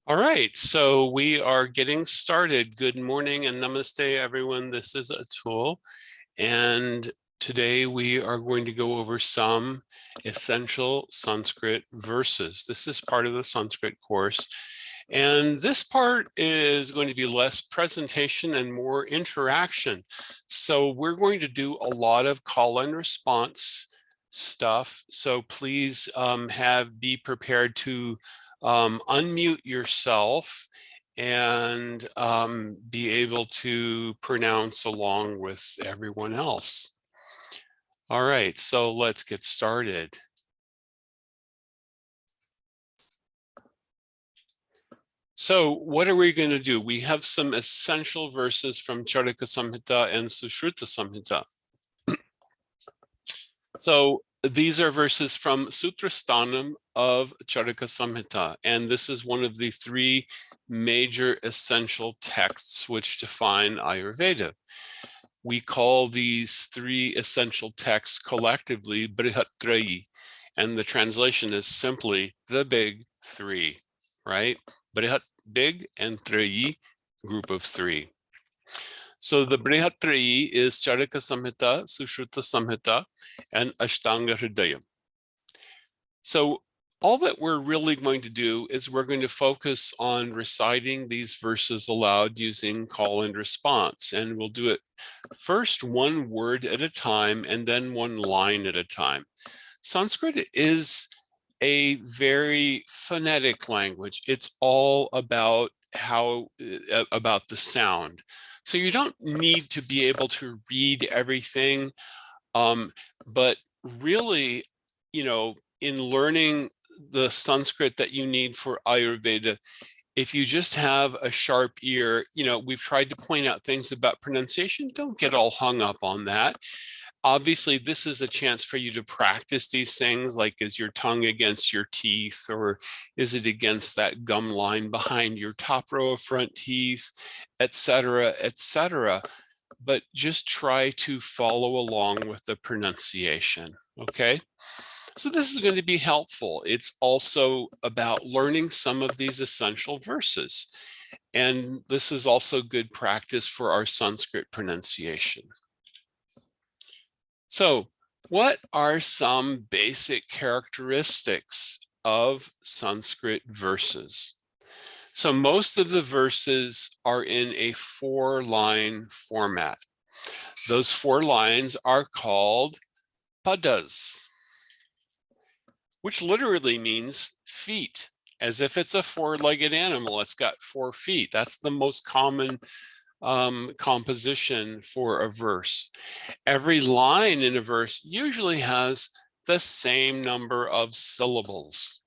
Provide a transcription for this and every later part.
All right, so we are getting started. Good morning and namaste, everyone. This is Atul, and today we are going to go over some essential Sanskrit verses. This is part of the Sanskrit course, and this part is going to be less presentation and more interaction. So we're going to do a lot of call and response stuff. So please be prepared to unmute yourself and be able to pronounce along with everyone else. All right, so let's get started. So what are we going to do? We have some essential verses from Charaka Samhita and Sushruta Samhita. So these are verses from Sutrastanam of Charaka Samhita, and this is one of the three major essential texts which define Ayurveda. We call these three essential texts collectively Brihatrayi, and the translation is simply the big three, right? Brihat, big, and Trayi, group of three. So the Brihatrayi is Charaka Samhita, Sushruta Samhita, and Ashtanga Hridaya. So all that we're really going to do is we're going to focus on reciting these verses aloud using call and response. And we'll do it first one word at a time and then one line at a time. Sanskrit is a very phonetic language. It's all about about the sound. So you don't need to be able to read everything, but really, in learning the Sanskrit that you need for Ayurveda, if you just have a sharp ear, we've tried to point out things about pronunciation. Don't get all hung up on that. Obviously, this is a chance for you to practice these things, like is your tongue against your teeth, or is it against that gum line behind your top row of front teeth, etc., etc. But just try to follow along with the pronunciation, okay? So this is going to be helpful. It's also about learning some of these essential verses. And this is also good practice for our Sanskrit pronunciation. So what are some basic characteristics of Sanskrit verses? So most of the verses are in a 4-line format. Those 4 lines are called padas, which literally means feet, as if it's a 4-legged animal. It's got 4 feet. That's the most common composition for a verse. Every line in a verse usually has the same number of syllables.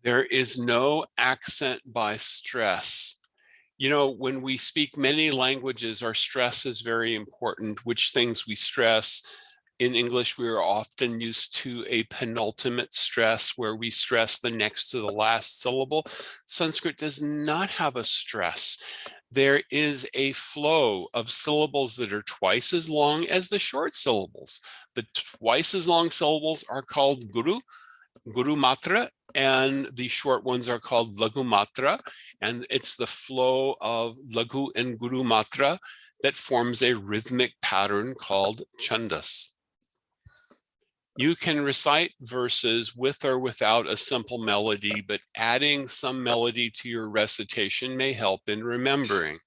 There is no accent by stress. When we speak many languages, our stress is very important, which things we stress. In English, we are often used to a penultimate stress where we stress the next to the last syllable. Sanskrit does not have a stress. There is a flow of syllables that are twice as long as the short syllables. The twice as long syllables are called guru matra, and the short ones are called lagu matra. And it's the flow of lagu and guru matra that forms a rhythmic pattern called chandas. You can recite verses with or without a simple melody, but adding some melody to your recitation may help in remembering.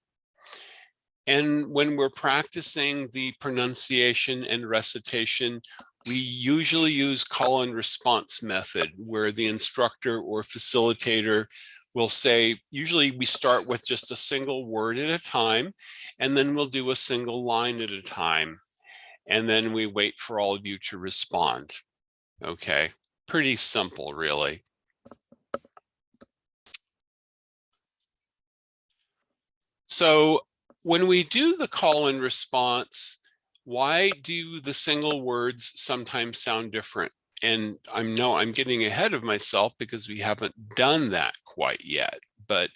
And when we're practicing the pronunciation and recitation, we usually use call and response method, where the instructor or facilitator will say, usually we start with just a single word at a time, and then we'll do a single line at a time. And then we wait for all of you to respond. Okay, pretty simple, really. So when we do the call and response, why do the single words sometimes sound different? And I'm getting ahead of myself because we haven't done that quite yet, but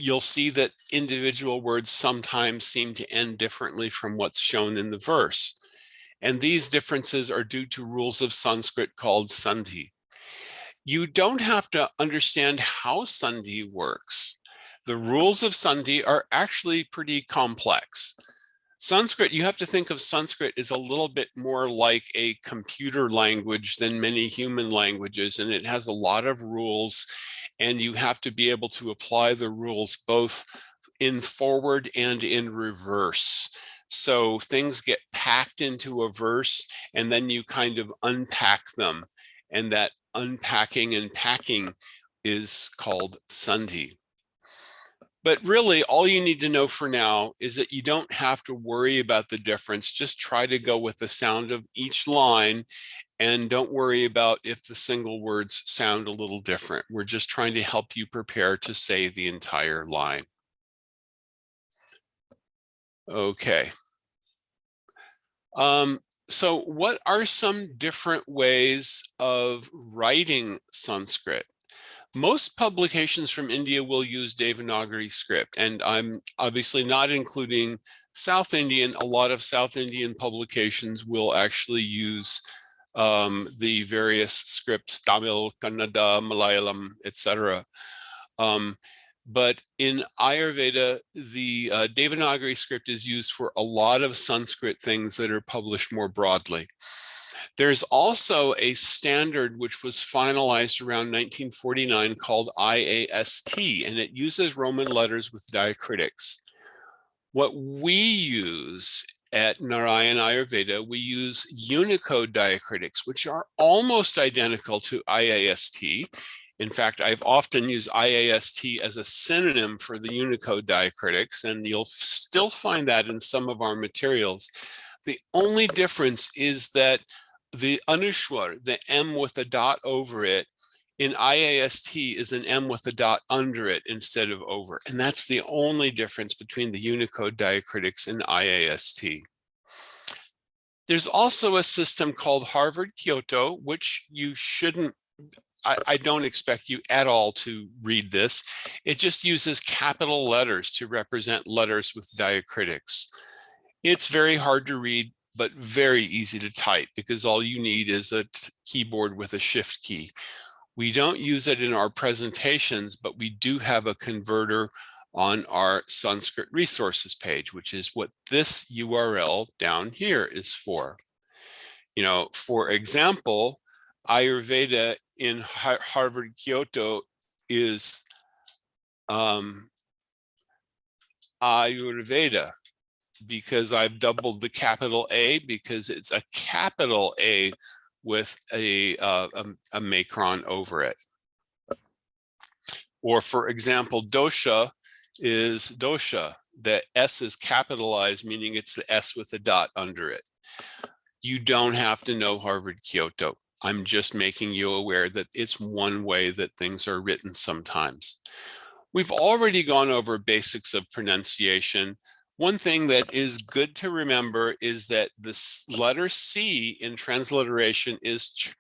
you'll see that individual words sometimes seem to end differently from what's shown in the verse. And these differences are due to rules of Sanskrit called sandhi. You don't have to understand how Sandhi works. The rules of Sandhi are actually pretty complex. Sanskrit, you have to think of Sanskrit as a little bit more like a computer language than many human languages, and it has a lot of rules, and you have to be able to apply the rules both in forward and in reverse. So things get packed into a verse, and then you kind of unpack them, and that unpacking and packing is called Sandhi. But really, all you need to know for now is that you don't have to worry about the difference. Just try to go with the sound of each line, and don't worry about if the single words sound a little different. We're just trying to help you prepare to say the entire line. Okay. So what are some different ways of writing Sanskrit? Most publications from India will use Devanagari script, and I'm obviously not including South Indian. A lot of South Indian publications will actually use the various scripts, Tamil, Kannada, Malayalam, etc. But in Ayurveda, the Devanagari script is used for a lot of Sanskrit things that are published more broadly. There's also a standard which was finalized around 1949 called IAST, and it uses Roman letters with diacritics. What we use at Narayana Ayurveda, we use Unicode diacritics, which are almost identical to IAST. In fact, I've often used IAST as a synonym for the Unicode diacritics, and you'll still find that in some of our materials. The only difference is that the Anushwar, the M with a dot over it, in IAST is an M with a dot under it instead of over. And that's the only difference between the Unicode diacritics and IAST. There's also a system called Harvard Kyoto, which you shouldn't, I don't expect you at all to read this. It just uses capital letters to represent letters with diacritics. It's very hard to read, but very easy to type because all you need is a keyboard with a shift key. We don't use it in our presentations, but we do have a converter on our Sanskrit resources page, which is what this URL down here is for. You know, for example, Ayurveda in Harvard Kyoto is Ayurveda, because I've doubled the capital A because it's a capital A with a macron over it. Or for example, dosha is dosha. The S is capitalized, meaning it's the S with a dot under it. You don't have to know Harvard Kyoto. I'm just making you aware that it's one way that things are written sometimes. We've already gone over basics of pronunciation. One thing that is good to remember is that the letter C in transliteration is ch,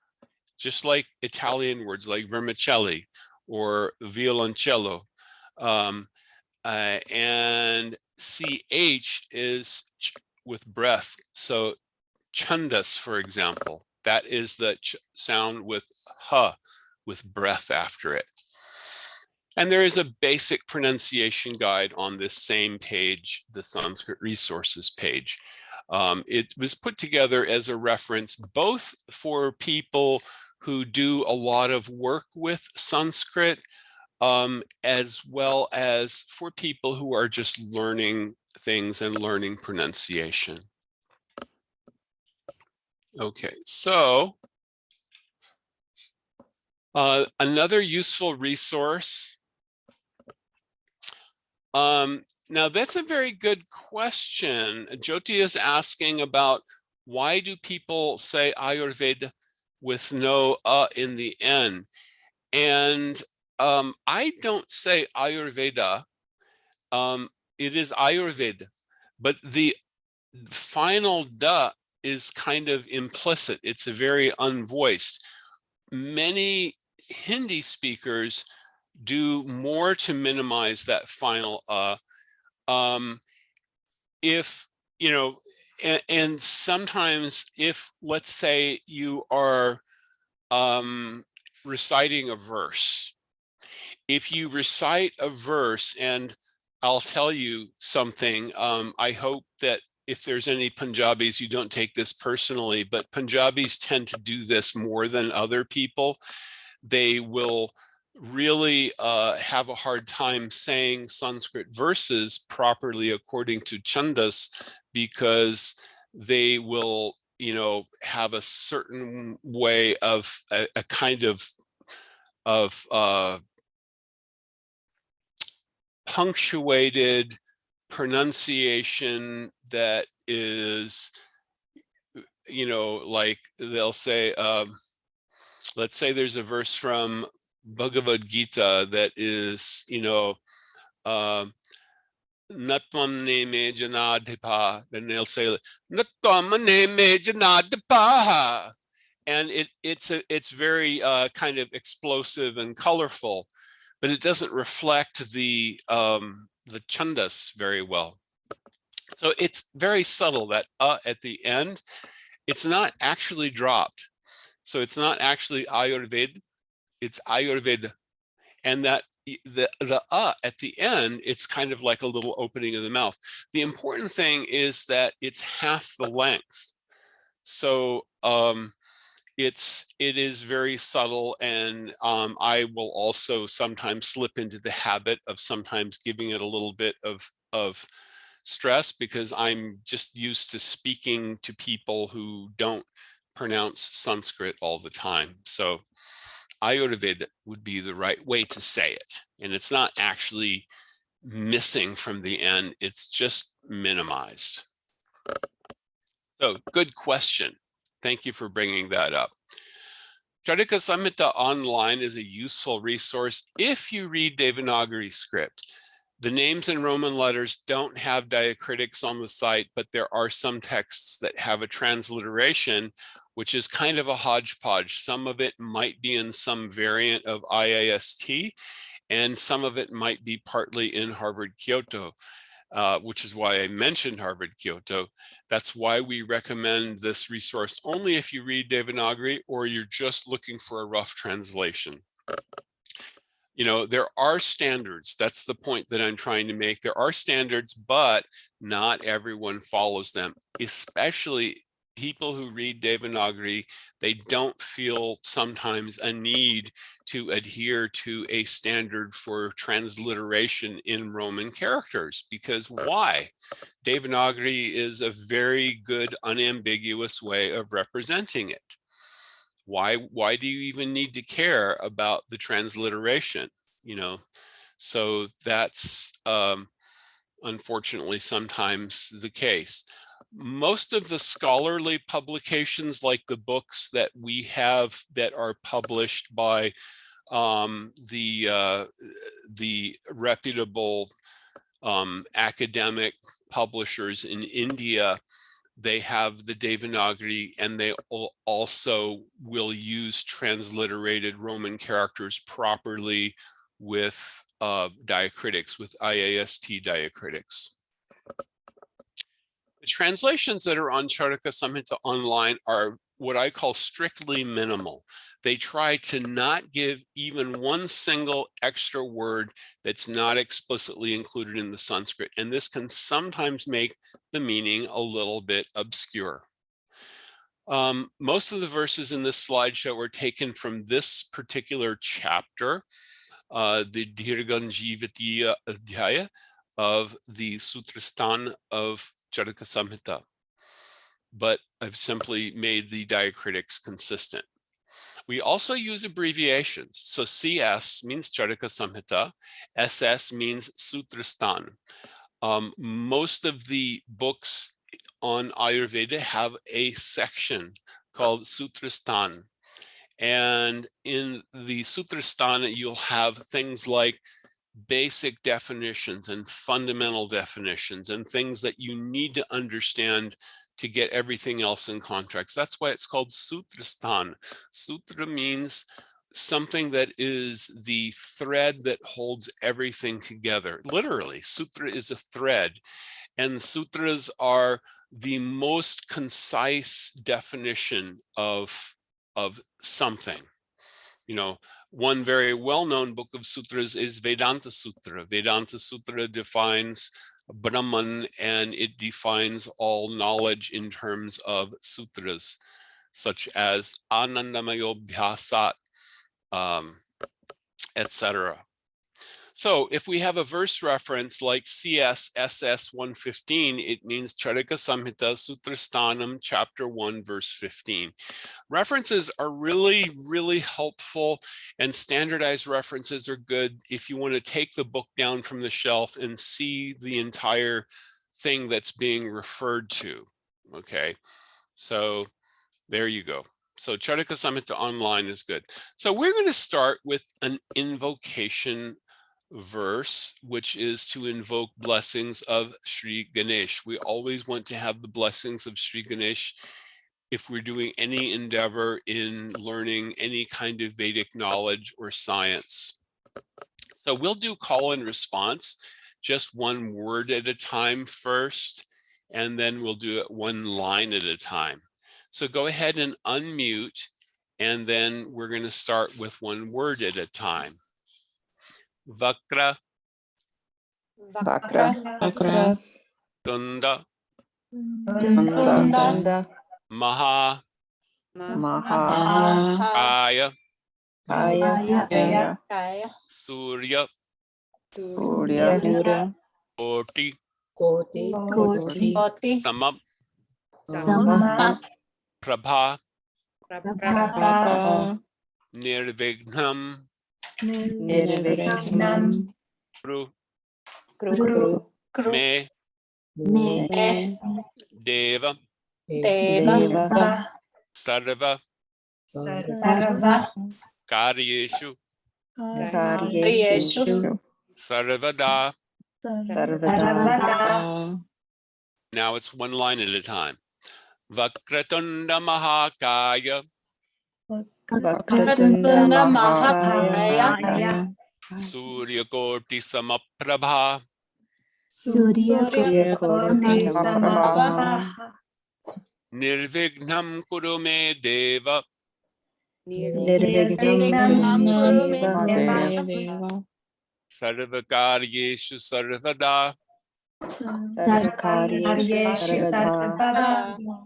just like Italian words like vermicelli or violoncello. And CH is ch with breath. So chandas, for example, that is the ch sound with ha, with breath after it. And there is a basic pronunciation guide on this same page, the Sanskrit resources page. It was put together as a reference both for people who do a lot of work with Sanskrit, as well as for people who are just learning things and learning pronunciation. Okay, so another useful resource. Now that's a very good question. Jyoti is asking about why do people say Ayurveda with no in the end? And I don't say Ayurveda. It is Ayurveda, but the final da is kind of implicit. It's a very unvoiced. Many Hindi speakers do more to minimize that final if you know, and sometimes if, let's say, you are reciting a verse. If you recite a verse, and I'll tell you something, I hope that if there's any Punjabis, you don't take this personally, but Punjabis tend to do this more than other people. They will really have a hard time saying Sanskrit verses properly according to chandas, because they will, have a certain way of a kind of punctuated pronunciation that is, like they'll say, let's say there's a verse from Bhagavad Gita that is, Natvam ne me janadhipa, then they'll say Natvam ne me janadhipa, and it's very kind of explosive and colorful, but it doesn't reflect the chandas very well. So it's very subtle, that at the end. It's not actually dropped. So it's not actually Ayurveda, it's Ayurveda. And that the at the end, it's kind of like a little opening of the mouth. The important thing is that it's half the length. So it is very subtle, and I will also sometimes slip into the habit of sometimes giving it a little bit of stress, because I'm just used to speaking to people who don't pronounce Sanskrit all the time. So Ayurveda would be the right way to say it. And it's not actually missing from the end, it's just minimized. So good question. Thank you for bringing that up. Charaka Samhita Online is a useful resource if you read Devanagari script. The names in Roman letters don't have diacritics on the site, but there are some texts that have a transliteration, which is kind of a hodgepodge. Some of it might be in some variant of IAST, and some of it might be partly in Harvard Kyoto, which is why I mentioned Harvard Kyoto. That's why we recommend this resource only if you read Devanagari or you're just looking for a rough translation. There are standards. That's the point that I'm trying to make. There are standards, but not everyone follows them, especially people who read Devanagari. They don't feel sometimes a need to adhere to a standard for transliteration in Roman characters, because why? Devanagari is a very good, unambiguous way of representing it. Why do you even need to care about the transliteration? So that's unfortunately sometimes the case. Most of the scholarly publications, like the books that we have that are published by the reputable academic publishers in India, they have the Devanagari, and they also will use transliterated Roman characters properly with diacritics, with IAST diacritics. The translations that are on Charaka Samhita Online are what I call strictly minimal. They try to not give even one single extra word that's not explicitly included in the Sanskrit, and this can sometimes make the meaning a little bit obscure. Most of the verses in this slideshow were taken from this particular chapter, the Dirganjivatiya Adhyaya of the Sutrasthana of Charaka Samhita, but I've simply made the diacritics consistent. We also use abbreviations. So CS means Charaka Samhita, SS means Sutrasthana. Most of the books on Ayurveda have a section called Sutrasthana. And in the Sutrasthana, you'll have things like basic definitions and fundamental definitions and things that you need to understand to get everything else in context. That's why it's called Sutrasthana. Sutra means something that is the thread that holds everything together. Literally, sutra is a thread, and sutras are the most concise definition of something. one very well-known book of sutras is Vedanta Sutra. Vedanta Sutra defines Brahman, and it defines all knowledge in terms of sutras, such as Anandamayobhyasat, etc. So if we have a verse reference like CS SS 115, it means Charaka Samhita Sutrastanam chapter 1 verse 15. References are really, really helpful, and standardized references are good if you want to take the book down from the shelf and see the entire thing that's being referred to. Okay, so there you go. So Charaka Samhita online is good. So we're going to start with an invocation verse, which is to invoke blessings of Sri Ganesh. We always want to have the blessings of Sri Ganesh if we're doing any endeavor in learning any kind of Vedic knowledge or science. So we'll do call and response, just one word at a time first, and then we'll do it one line at a time. So go ahead and unmute, and then we're going to start with one word at a time. Vakra, Vakra, Tunda, Tunda, Maha, Maha, Kaya, Kaya, Surya, Surya, Koti, Koti, Sama, Sama, Prabha, Prabha, Nirvignam, Nirvignam, Kru, Kru, Me, Me, Deva, Deva, Sarva, Sarva, Karyeshu, Karyeshu, Sarvada. Sarvada, Now it's one line at a time. Vakratunda Mahakaya, Vakratunda Mahakaya, Suryakoti Samaprabha, Surya Koti Samabha, Nirvignam Kuru Me Deva, Nirvignam Deva, Sarvakaryeshu Sarvada. Sarvakaryeshu Sarvada.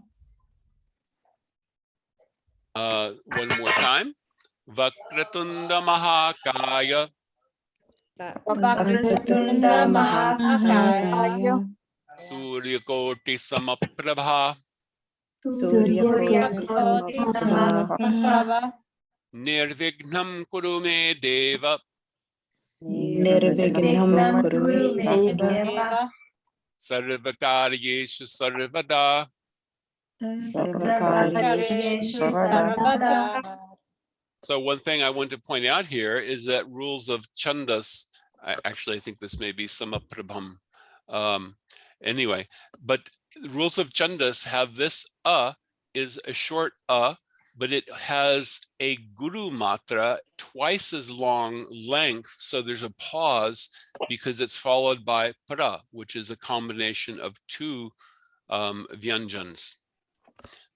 One more time. Vakratunda Mahakaya, Vakratunda Mahakaya, Suryakoti Samaprabha, Surya Koti Samabha, Nirvignam Kuru Me Deva, Nirvignam Kuru Me Deva, Sarvakaryeshu Sarvada. Sarvakaryeshu Sarvada. So one thing I want to point out here is that rules of Chandas, I think this may be Samaprabham. Anyway, but the rules of Chandas have this is a short but it has a guru matra twice as long length. So there's a pause because it's followed by pra, which is a combination of two vyanjans.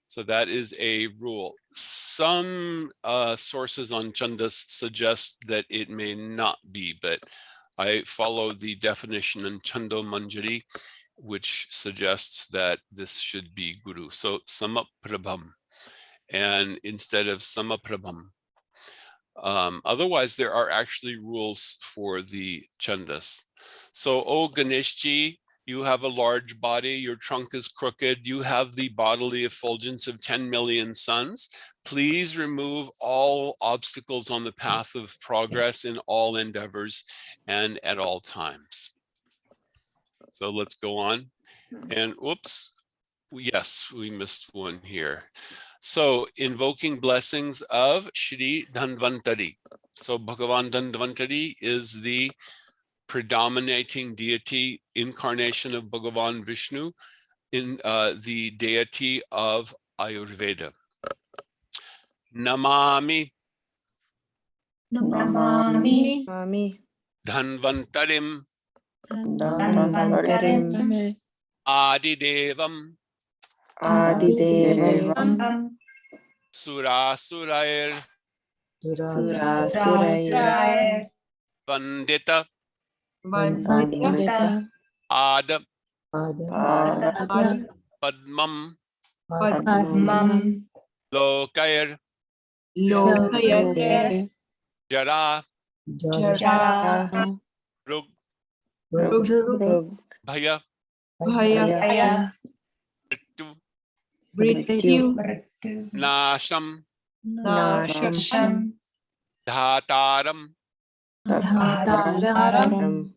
So that is a rule. Some sources on Chandas suggest that it may not be, but I follow the definition in Chando Manjari, which suggests that this should be guru. So Samaprabham, and instead of Samaprabham. Otherwise, there are actually rules for the Chandas. So, O Ganeshji, you have a large body, your trunk is crooked, you have the bodily effulgence of 10 million suns. Please remove all obstacles on the path of progress in all endeavors and at all times. So let's go on. And whoops, yes, we missed one here. So invoking blessings of Shri Dhanvantari. So Bhagavan Dhanvantari is the predominating deity incarnation of Bhagavan Vishnu, in the deity of Ayurveda. Namami Dhanvantarim Adidevam Surasurair Surasurair Vandita Vandita Ada Pada Padmam Padmam Lokair Lokayat Jara Jara Rug Rug Bhaya Bhaya Ritu Mrityu Nasham Nasham Dhataram Dhataram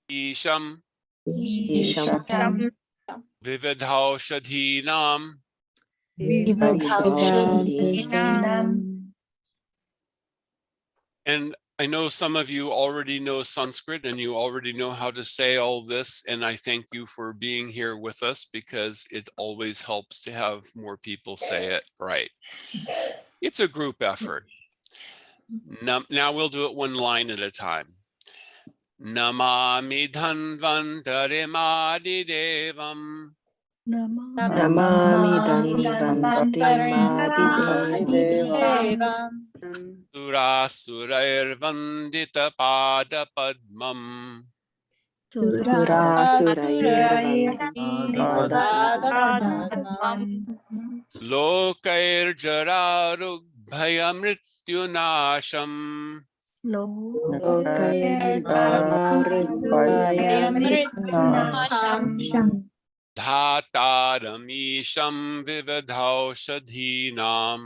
Isham Isham Vividhaushadhinam. Vivadhaushadhinam. And I know some of you already know Sanskrit and you already know how to say all this. And I thank you for being here with us because it always helps to have more people say it right. It's a group effort. Now we'll do it one line at a time. Namami dhanvantari devam. Namami Dhanvantarimadideva Surasurair vandita pada padmam. Surasurair Lokair jararug bhayamrityunasham. Lokayarvayamritunasham Dhataramisham vividhaushadhinam.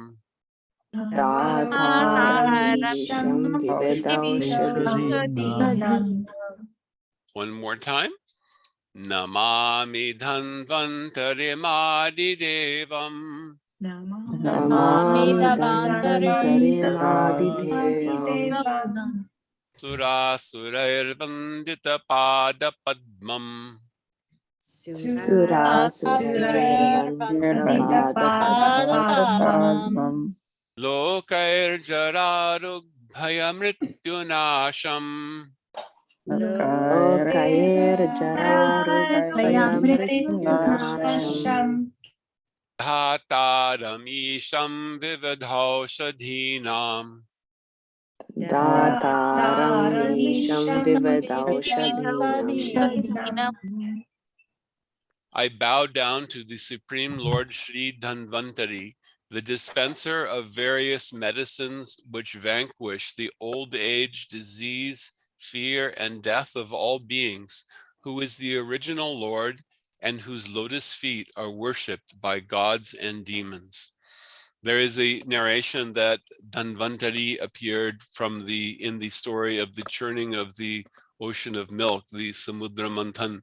Dhataramisham Vivedaushadhinam. One more time. Namami dhanvantari devam. Namami Dhanvantarimadideva Surasurair vandita pada padmam. Surasurair Vanditapadapam Lokair jararug bhayamrityunasham. Lokayar Jararupayamritunasham Dhataramisham vividhaushadhinam. Dhataramisham Vivadaushadhinam. I bow down to the Supreme Lord Sri Dhanvantari, the dispenser of various medicines which vanquish the old age, disease, fear, and death of all beings, who is the original Lord and whose lotus feet are worshipped by gods and demons. There is a narration that Dhanvantari appeared in the story of the churning of the ocean of milk, the Samudra Manthan,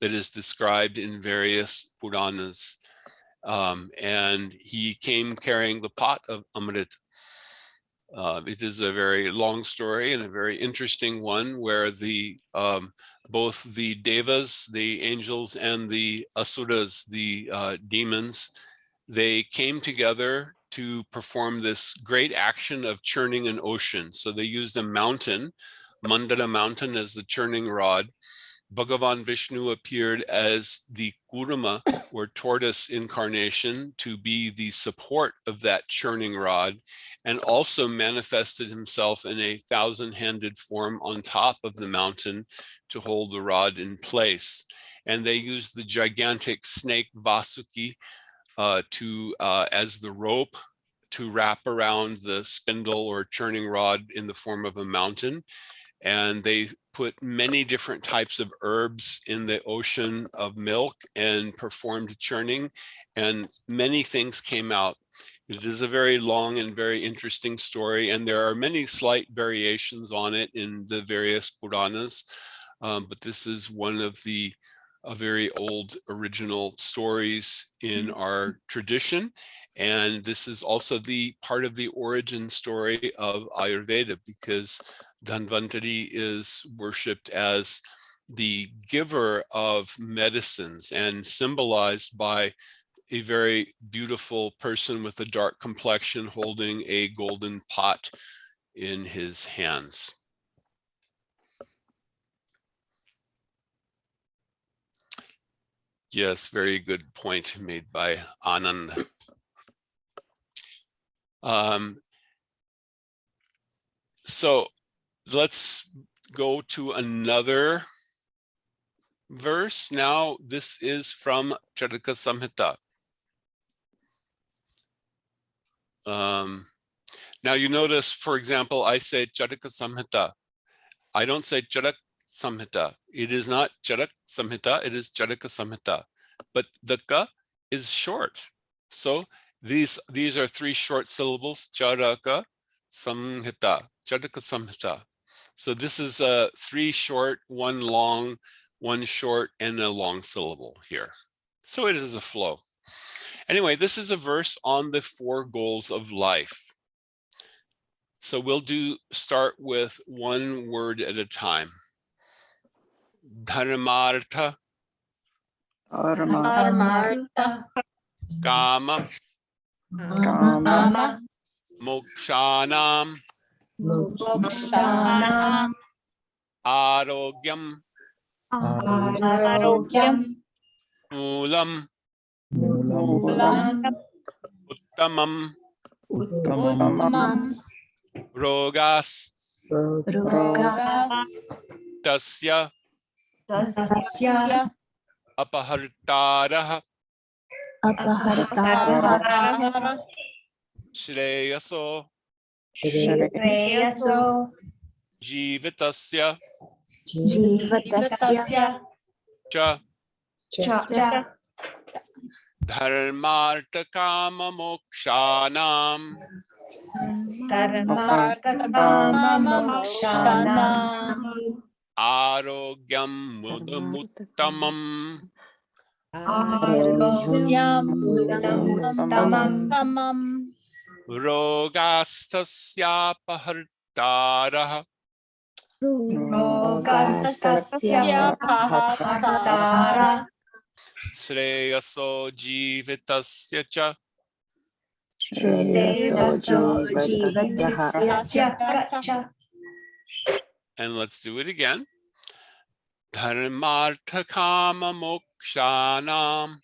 that is described in various Puranas. And he came carrying the pot of Amrit. It is a very long story and a very interesting one where both the Devas, the angels, and the Asuras, the demons, they came together to perform this great action of churning an ocean. So they used a mountain, Mandara mountain, as the churning rod. Bhagavan Vishnu appeared as the Kurma or tortoise incarnation to be the support of that churning rod, and also manifested himself in a 1,000-handed form on top of the mountain to hold the rod in place. And they used the gigantic snake Vasuki as the rope to wrap around the spindle or churning rod in the form of a mountain. And they put many different types of herbs in the ocean of milk and performed churning, and many things came out. It is a very long and very interesting story, and there are many slight variations on it in the various Puranas, but this is one of the very old original stories in our tradition. And this is also the part of the origin story of Ayurveda, because Dhanvantari is worshipped as the giver of medicines and symbolized by a very beautiful person with a dark complexion holding a golden pot in his hands. Yes, very good point made by Anand. So let's go to another verse. Now, this is from Charaka Samhita. Now you notice, for example, I say Charaka Samhita. I don't say Charak Samhita. It is not Charak Samhita, it is Charaka Samhita. But the ka is short. So these are three short syllables, Charaka Samhita, Charaka Samhita. So this is three short, one long, one short, and a long syllable here. So it is a flow. Anyway, this is a verse on the 4 goals of life. So we'll start with one word at a time. Dharmartha, Dharmartha, Kama, Kama, Mokshanam, Mokshanam, Arogyam, Arogyam, Moolam, Moolam, Uttamam, Uttamam, Rogas, Rogas, Tasya, Tasya, Apahartaraha, Apahartara, Shreyaso, Shreyaso, Jivitasya, Jivatasya, Cha, Cha, Dharmartha Kama Mokshanam, Dharmartha, Kama, Mokshanam, Arogyam Mudamuttamam, Arogyam, Uttamam, Rogastasya Pahartaraha, Rogastasya Pahartara, Shreyaso Jivitasya Cha. Shreyaso Jivatasya Cha. And let's do it again. Dharmartha Kama Mokshanam,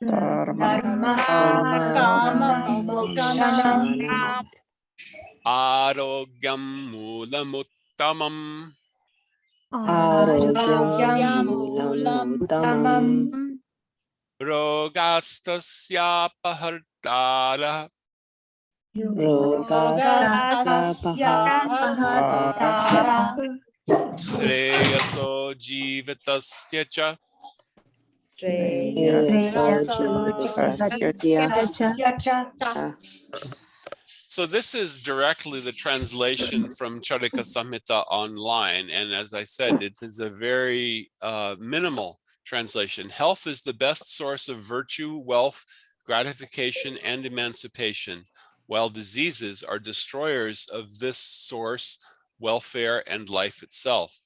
Dharma Kama Mokshanam, Arogyam Mulamuttamam, Arogyam Uttamam, Rogastasya Pahartaraha, Rogastasya Pahartara, Shreyaso Jivitasya Cha. Shreyaso Jivatasya Cha. So this is directly the translation from Charaka Samhita online. And as I said, it is a very minimal translation. Health is the best source of virtue, wealth, gratification, and emancipation, while diseases are destroyers of this source, welfare, and life itself.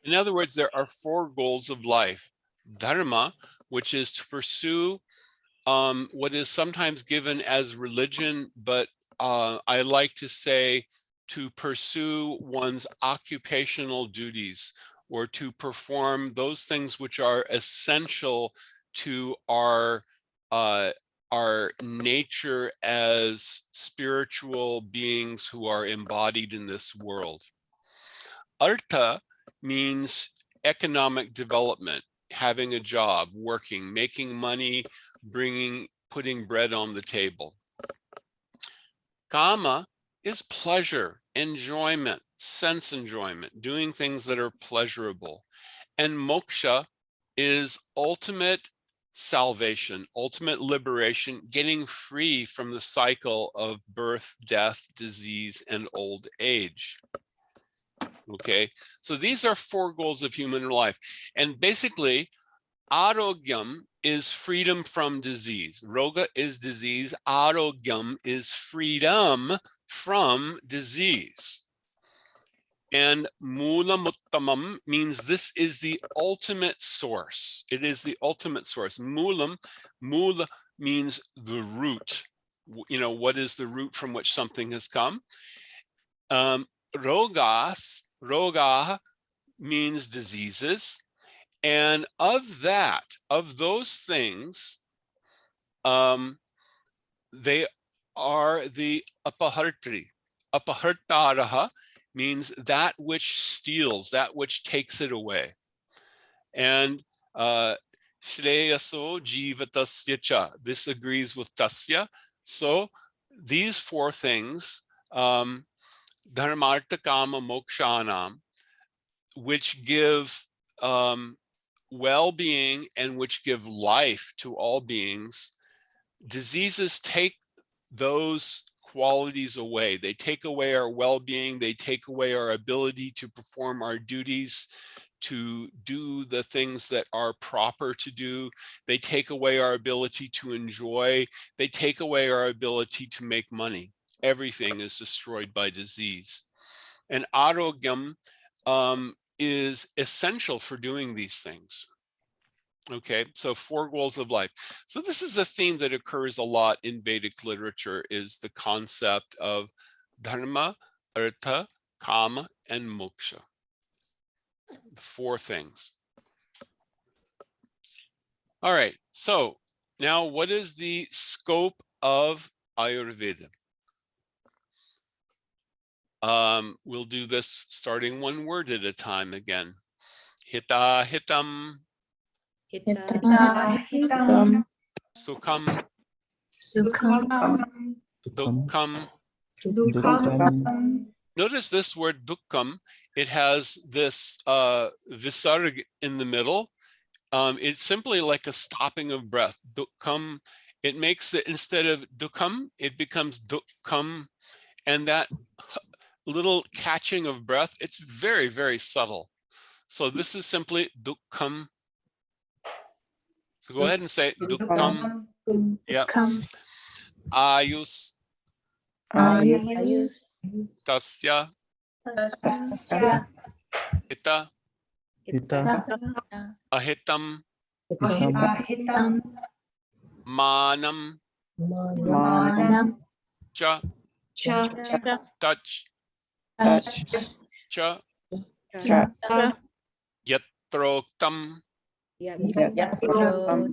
In other words, there are 4 goals of life. Dharma, which is to pursue what is sometimes given as religion, but I like to say to pursue one's occupational duties, or to perform those things which are essential to our nature as spiritual beings who are embodied in this world. Artha means economic development, having a job, working, making money, putting bread on the table. Kama is pleasure, enjoyment, sense enjoyment, doing things that are pleasurable. And moksha is ultimate salvation, ultimate liberation, getting free from the cycle of birth, death, disease, and old age. Okay, so these are 4 goals of human life. And basically, Arogyam is freedom from disease. Roga is disease. Arogyam is freedom from disease. And Mulamuttamam means this is the ultimate source. It is the ultimate source. Mula means the root. You know, what is the root from which something has come? Roga means diseases. And of those things, they are the apahartri. Apahartaraha means that which steals, that which takes it away. And Shreyaso jivatasya cha, this agrees with tasya. So these four things, dharmartha kama mokshanam, which give well-being and which give life to all beings, diseases take those qualities away. They take away our well-being. They take away our ability to perform our duties, to do the things that are proper to do. They take away our ability to enjoy. They take away our ability to make money. Everything is destroyed by disease. And arogyam is essential for doing these things. Okay, so 4 goals of life. So this is a theme that occurs a lot in Vedic literature, is the concept of dharma, artha, kama, and moksha. The 4 things. All right, so now what is the scope of Ayurveda? We'll do this starting one word at a time again. Hita hitam, Hitam, sukham, Sukham, dukkam. Dukkam, Notice this word dukkam, it has this visarg in the middle. It's simply like a stopping of breath. Dukkam, it makes it, instead of dukkam, it becomes dukkam. And that little catching of breath, it's very, very subtle. So this is simply dukkam. So go ahead and say dukkam. Yeah. Ayus, Ayus, tasya, Tasya, hita, ahitam, Hitam, manam, Manam, cha, Cha, touch, Touch, cha, Cha, yatroktam, Yatram,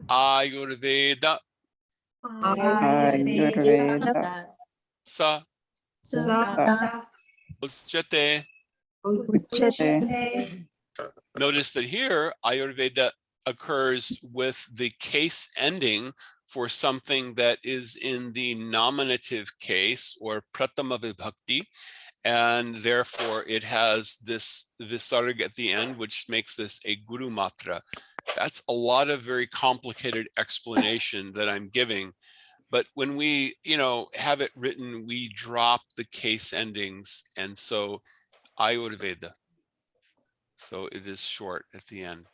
ayurveda, Ayurveda, sa, Sa, uchyate. Uchate, Notice that here Ayurveda occurs with the case ending for something that is in the nominative case, or pratama vibhakti, and therefore it has this visarg at the end, which makes this a guru matra. That's a lot of very complicated explanation that I'm giving, but when we, have it written, we drop the case endings, and so Ayurveda. So it is short at the end.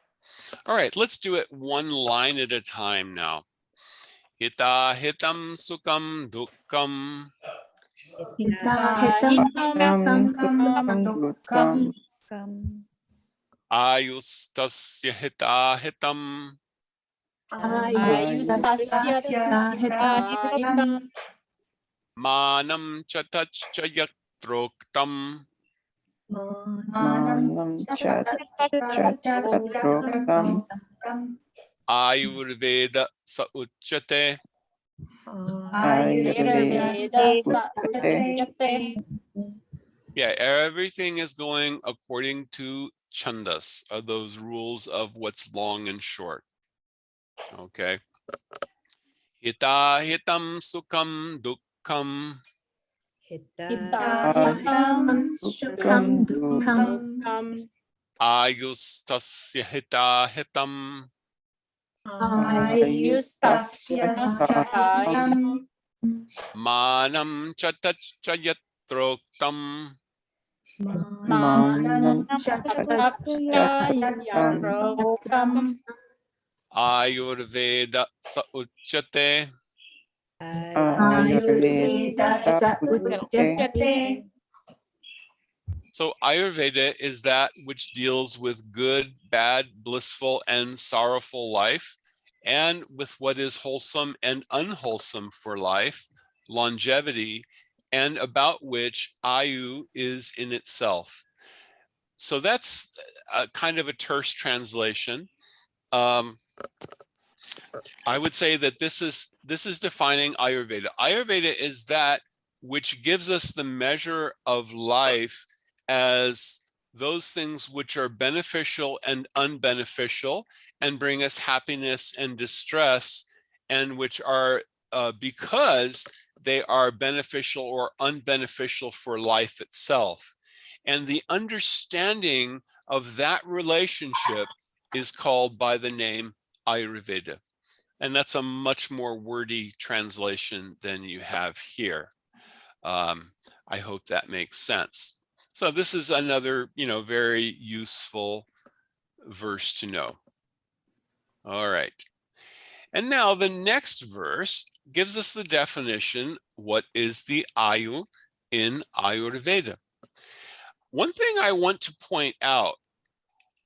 All right, let's do it one line at a time now. Hita hitam sukham dukkam. Hitam, Dukkam, Ayustasya hita hitam. Ayustasya, Hitam, Manam chatach yatroktam. Manam, Chatroktam, Ayurveda sa uchyate. Ayurveda, Yeah, everything is going according to chandas, those rules of what's long and short. Okay. Hita hitam sukham dukkam. Hitam, Sukham, Dukkam, Ayustasya hita hitam. Ayustasya, Hitam, Manam chatach yatroktam. Manam, Chatroktam, Ayurveda sa uchyate. Ayurveda, Sa Uchyate, So Ayurveda is that which deals with good, bad, blissful, and sorrowful life, and with what is wholesome and unwholesome for life, longevity, and about which Ayu is in itself. So that's a kind of a terse translation. I would say that this is defining Ayurveda. Ayurveda is that which gives us the measure of life as those things which are beneficial and unbeneficial and bring us happiness and distress, and which are because they are beneficial or unbeneficial for life itself. And the understanding of that relationship is called by the name Ayurveda. And that's a much more wordy translation than you have here. I hope that makes sense. So this is another, very useful verse to know. All right. And now the next verse gives us the definition, what is the Ayu in Ayurveda? One thing I want to point out,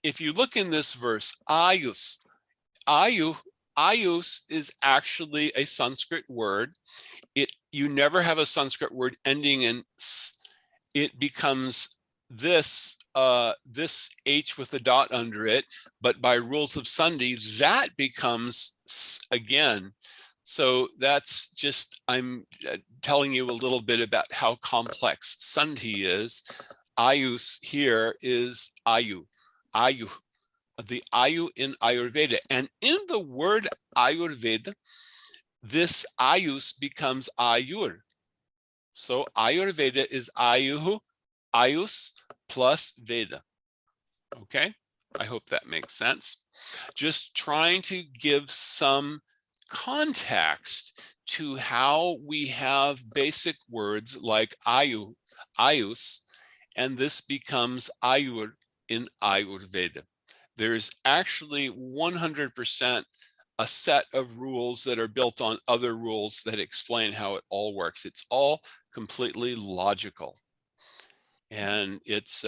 if you look in this verse, Ayus is actually a Sanskrit word. You never have a Sanskrit word ending in s. It becomes this H with a dot under it, but by rules of Sandhi, that becomes s again. So that's just, I'm telling you a little bit about how complex Sandhi is. Ayus here is Ayu, the Ayu in Ayurveda. And in the word Ayurveda, this Ayus becomes Ayur. So Ayurveda is Ayus plus Veda. Okay, I hope that makes sense. Just trying to give some context to how we have basic words like Ayus, and this becomes Ayur in Ayurveda. There's actually 100% a set of rules that are built on other rules that explain how it all works. It's all completely logical. And it's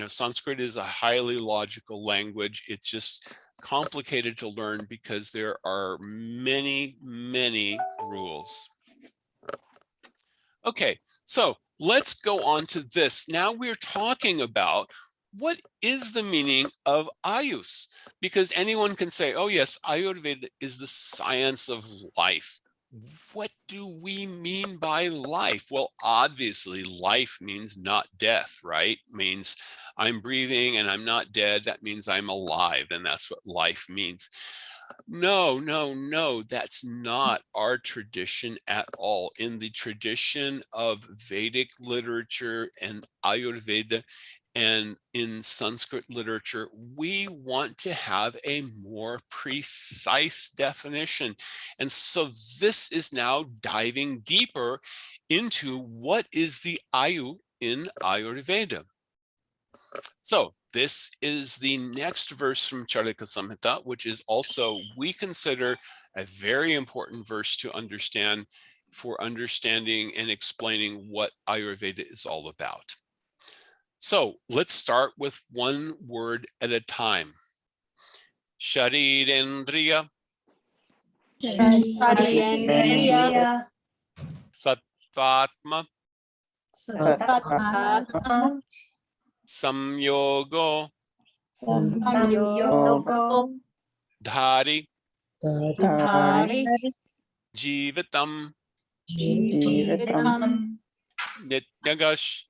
Sanskrit is a highly logical language. It's just complicated to learn because there are many, many rules. Okay, so let's go on to this. Now we're talking about what is the meaning of Ayus? Because anyone can say, oh yes, Ayurveda is the science of life. What do we mean by life? Well, obviously life means not death, right? Means I'm breathing and I'm not dead. That means I'm alive, and that's what life means. No, that's not our tradition at all. In the tradition of Vedic literature and Ayurveda and in Sanskrit literature, we want to have a more precise definition. And so this is now diving deeper into what is the Ayu in Ayurveda. So this is the next verse from Charaka Samhita, which is also, we consider, a very important verse to understand for understanding and explaining what Ayurveda is all about. So let's start with one word at a time. Sharirendriya, Sharirendriya, Sattvatma, Sattvatma, Samyogo, Samyogo, Dhari, Dhari, Jivitam, Jivitam, Nityagash,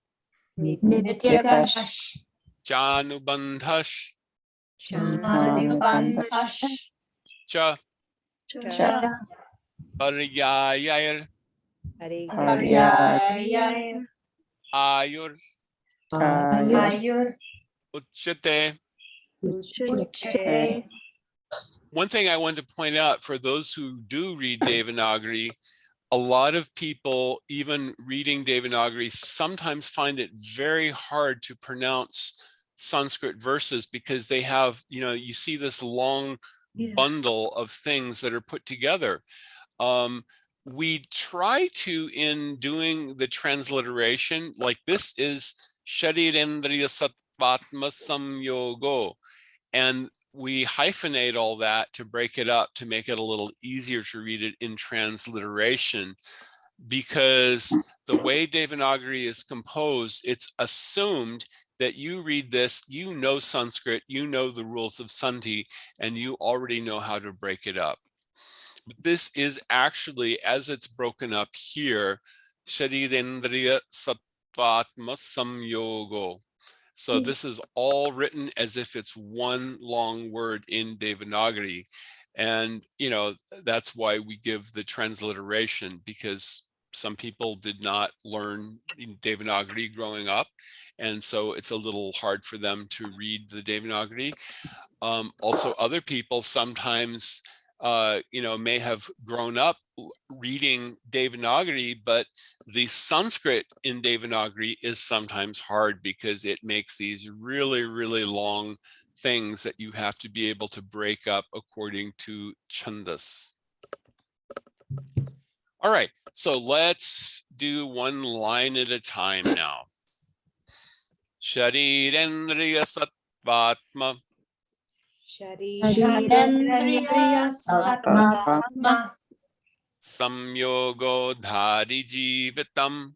Nityagash, Janubandhash, Janubandhash, Cha, Cha, Paryayayar, Paryayayar, Ayur, Ayur, Uchyate. Uchyate. One thing I want to point out for those who do read Devanagari, a lot of people, even reading Devanagari, sometimes find it very hard to pronounce Sanskrit verses because they have, you see this long bundle of things that are put together. We try to, in doing the transliteration, like this is Sharirendriya Sattvatma Samyogo, and we hyphenate all that to break it up to make it a little easier to read it in transliteration, because the way Devanagari is composed, it's assumed that you read this, you know Sanskrit, you know the rules of Sandhi, and you already know how to break it up. But this is actually, as it's broken up here, Sharirendriya Sattvatma Samyogo. So this is all written as if it's one long word in Devanagari. And, you know, that's why we give the transliteration, because some people did not learn Devanagari growing up. And so it's a little hard for them to read the Devanagari. Also, other people sometimes, you know, may have grown up reading Devanagari, but the Sanskrit in Devanagari is sometimes hard because it makes these really, really long things that you have to be able to break up according to chandas. All right, so let's do one line at a time now. Sharirendriya Sattvatma Sharirendriya Sattvatma Samyogo Dhari Jivitam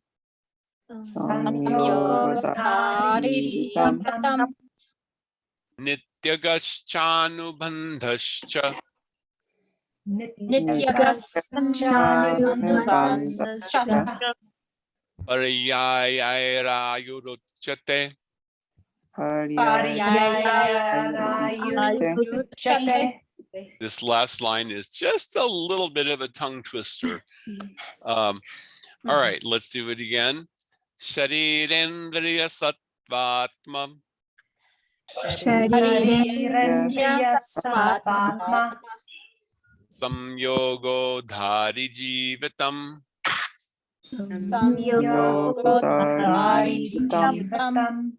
Samyogodhari Jivatam Nityagascha Nityagascha Pariyayayurachyate. Paryayayarayuruchyate. This last line is just a little bit of a tongue twister. All right, let's do it again. Sharirendriya Sattvatma Sharirendriya Sattvatma Samyogo Dhari Jivitam Samyogodhari Jivatam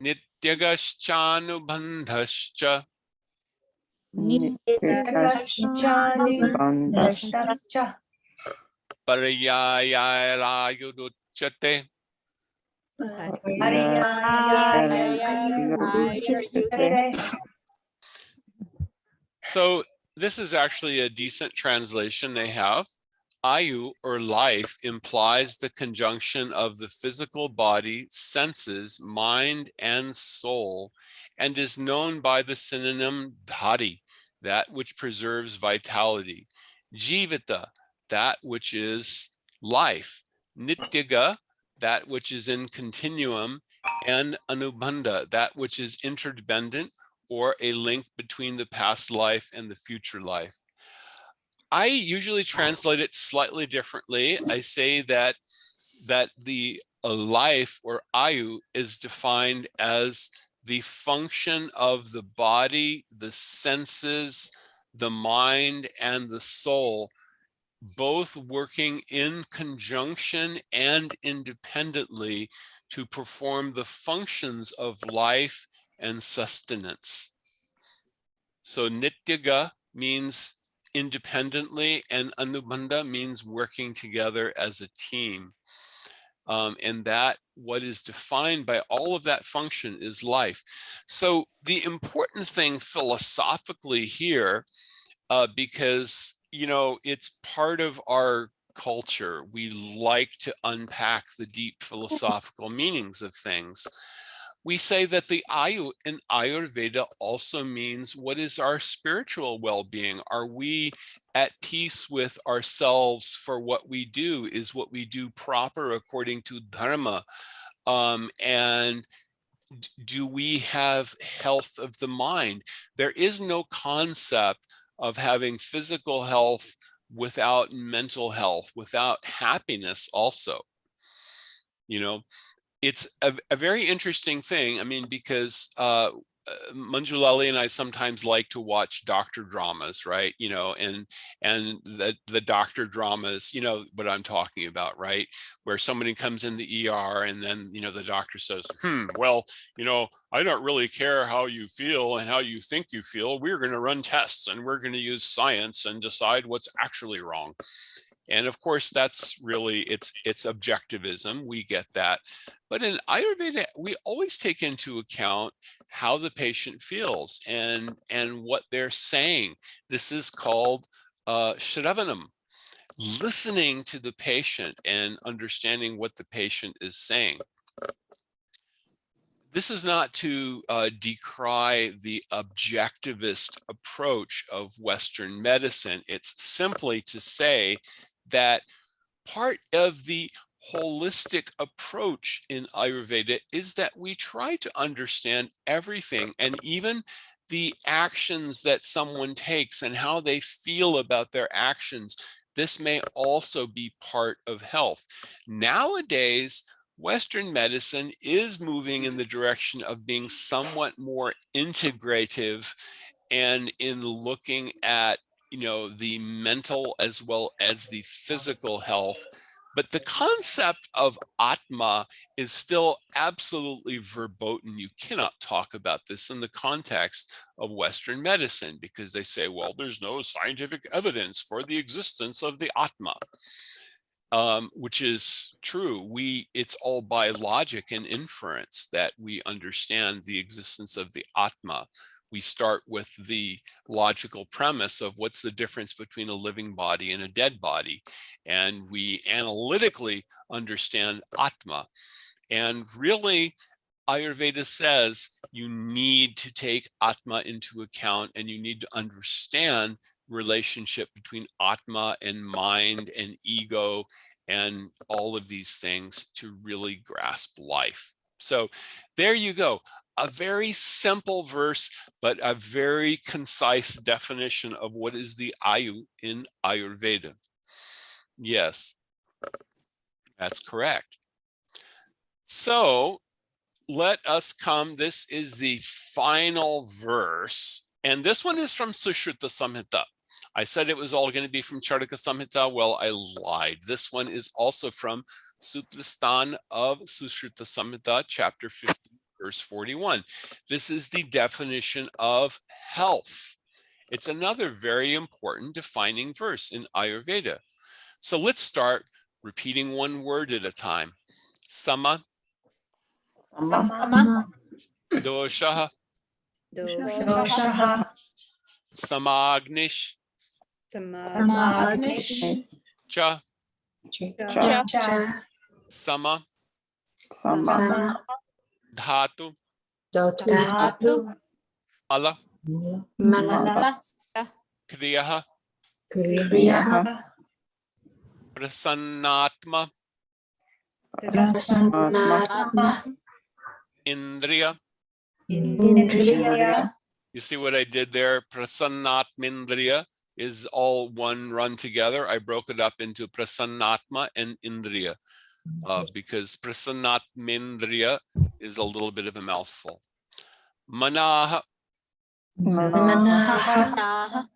Nityagascha Nityagascha Pariyayayurachyate. Paryayayarayuruchyate. So this is actually a decent translation they have. Ayu, or life, implies the conjunction of the physical body, senses, mind, and soul, and is known by the synonym dhari, that which preserves vitality, jivita, that which is life, nityaga, that which is in continuum, and anubandha, that which is interdependent or a link between the past life and the future life. I usually translate it slightly differently. I say that the life, or ayu, is defined as the function of the body, the senses, the mind, and the soul, both working in conjunction and independently to perform the functions of life and sustenance. So nityaga means independently, and anubandha means working together as a team. And that what is defined by all of that function is life. So the important thing philosophically here, because, you know, it's part of our culture, we like to unpack the deep philosophical meanings of things. We say that the ayu in Ayurveda also means, what is our spiritual well-being? Are we at peace with ourselves for what we do? Is what we do proper according to dharma? And do we have health of the mind? There is no concept of having physical health without mental health, without happiness also. You know, it's a very interesting thing. I mean, because Manjulali and I sometimes like to watch doctor dramas, right? You know, and the doctor dramas, you know what I'm talking about, right? Where somebody comes in the ER and then, you know, the doctor says, well, you know, I don't really care how you feel and how you think you feel. We're going to run tests and we're going to use science and decide what's actually wrong. And of course, that's really, it's objectivism. We get that. But in Ayurveda, we always take into account how the patient feels and what they're saying. This is called Shravanam, listening to the patient and understanding what the patient is saying. This is not to decry the objectivist approach of Western medicine. It's simply to say that part of the holistic approach in Ayurveda is that we try to understand everything, and even the actions that someone takes and how they feel about their actions. This may also be part of health. Nowadays, Western medicine is moving in the direction of being somewhat more integrative and in looking at, the mental as well as the physical health. But the concept of Atma is still absolutely verboten. You cannot talk about this in the context of Western medicine because they say, well, there's no scientific evidence for the existence of the Atma. Which is true. It's all by logic and inference that we understand the existence of the Atma. We start with the logical premise of what's the difference between a living body and a dead body. And we analytically understand Atma. And really, Ayurveda says you need to take Atma into account, and you need to understand relationship between Atma and mind and ego and all of these things to really grasp life. So there you go. A very simple verse, but a very concise definition of what is the Ayu in Ayurveda. Yes, that's correct. So let us come. This is the final verse, and this one is from Sushruta Samhita. I said it was all going to be from Charaka Samhita. Well, I lied. This one is also from Sutrastan of Sushruta Samhita, chapter 50, verse 41. This is the definition of health. It's another very important defining verse in Ayurveda. So let's start repeating one word at a time. Sama, Sama, dosha, doshaha, samagnish, samagnish, cha, cha, sama, sama, dhatu, dhatu, mala, mala, kriyaha, kriyaha, prasannatma, prasannatma, indriya. indriya, You see what I did there? Prasannatmindriya is all one run together. I broke it up into prasannatma and indriya because prasannatmindriya is a little bit of a mouthful. Manaha, manaha,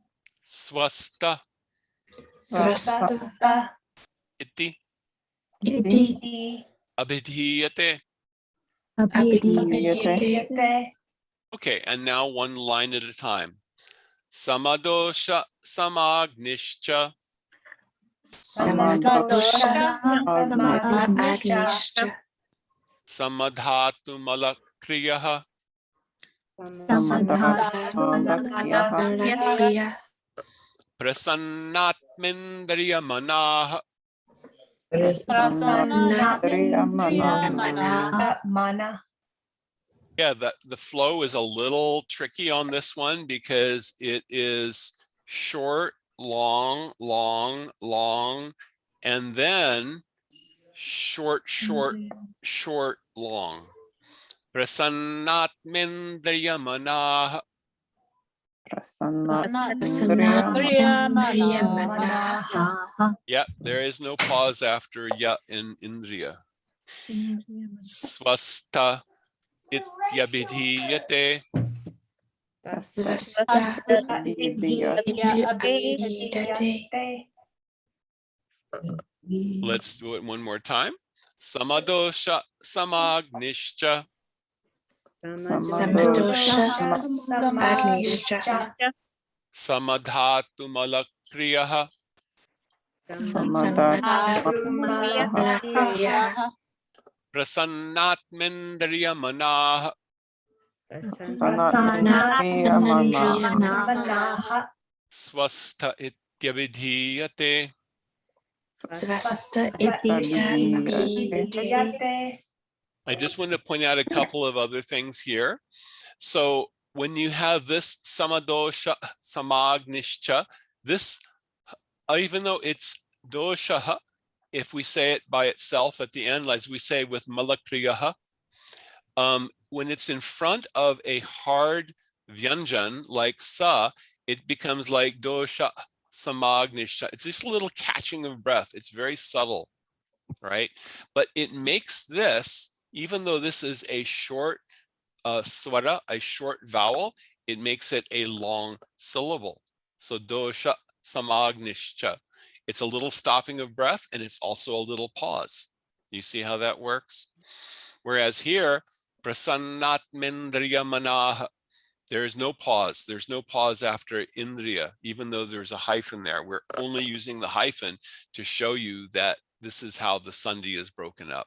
swasta, swasta, iti, iti, abhidhiyate. abhidhiyate, Okay, and now one line at a time. Samadosha samagnishcha. samadosha, samagnisha, Samadhatu malakriyaha. samadhana, Prasannatmindriya manaha. prasannatmindriya mana. Yeah, the flow is a little tricky on this one because it is short, long, long, long, and then short, short, short, long. Prasannatmindriya manaha. Yeah, there is no pause after ya in indriya. Swasta ityabhidhiyate. Let's do it one more time. Samadosha samagnishcha. Samadhatu malakriyaha. Prasannatmindriya manaha. Swasta ityabhidhiyate. I just want to point out a couple of other things here. So when you have this samadosha samagnishcha, this, even though it's dosha if we say it by itself at the end, as we say with malakriyaha, when it's in front of a hard vyanjan like sa, it becomes like dosha samagnisha. It's just a little catching of breath. It's very subtle, right? But it makes this, even though this is a short swara, a short vowel, it makes it a long syllable. So dosha samagnisha. It's a little stopping of breath, and it's also a little pause. You see how that works? Whereas here, prasannatmendriya manah, there is no pause. There's no pause after indriya, even though there's a hyphen there. We're only using the hyphen to show you that this is how the sandhi is broken up.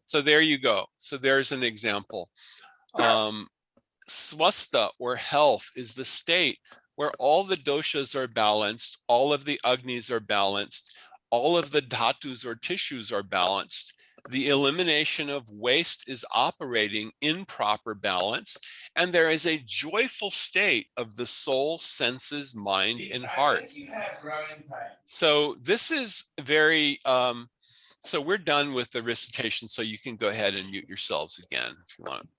So there you go. So there's an example. Swastha, or health, is the state where all the doshas are balanced, all of the agnis are balanced, all of the dhatus or tissues are balanced. The elimination of waste is operating in proper balance, and there is a joyful state of the soul, senses, mind, and heart. So this is very, so we're done with the recitation, so you can go ahead and mute yourselves again if you want.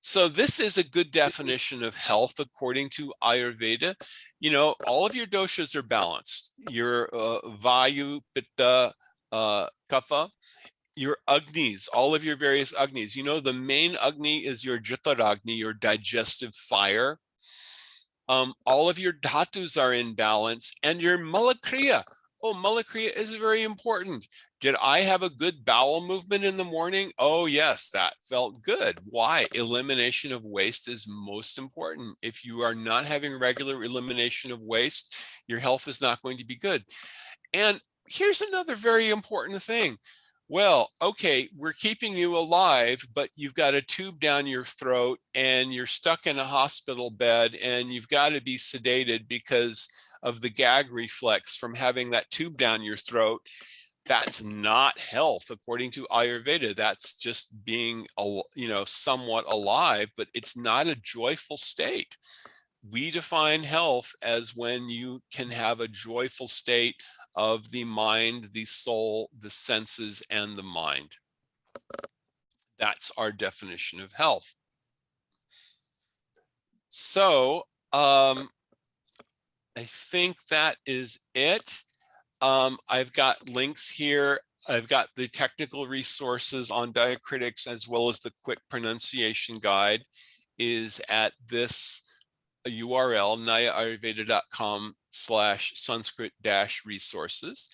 So this is a good definition of health according to Ayurveda. You know, all of your doshas are balanced. Your Vayu, Pitta, Kapha, your Agnis, all of your various Agnis. You know, the main Agni is your Jitaragni, your digestive fire. All of your dhatus are in balance, and your malakriya. Oh, malakriya is very important. Did I have a good bowel movement in the morning? Oh, yes, that felt good. Why? Elimination of waste is most important. If you are not having regular elimination of waste, your health is not going to be good. And here's another very important thing. Well, okay, we're keeping you alive, but you've got a tube down your throat and you're stuck in a hospital bed and you've got to be sedated because of the gag reflex from having that tube down your throat. That's not health according to Ayurveda. That's just being, you know, somewhat alive, but it's not a joyful state. We define health as when you can have a joyful state of the mind, the soul, the senses, and the mind. That's our definition of health. So I think that is it. I've got links here. I've got the technical resources on diacritics as well as the quick pronunciation guide is at this URL, nayaayurveda.com/Sanskrit-resources.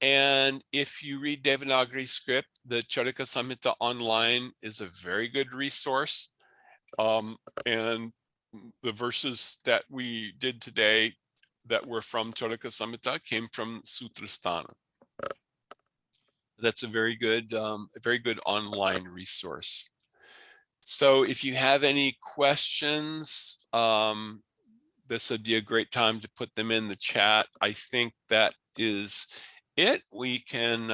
And if you read Devanagari script, the Charaka Samhita online is a very good resource. And the verses that we did today that were from Charaka Samhita came from Sutrasthana. That's a very good online resource. So if you have any questions, this would be a great time to put them in the chat. I think that is it. We can,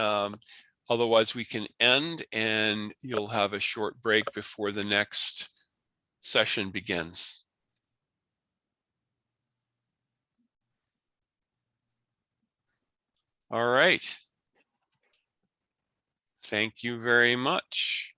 otherwise we can end and you'll have a short break before the next session begins. All right. Thank you very much.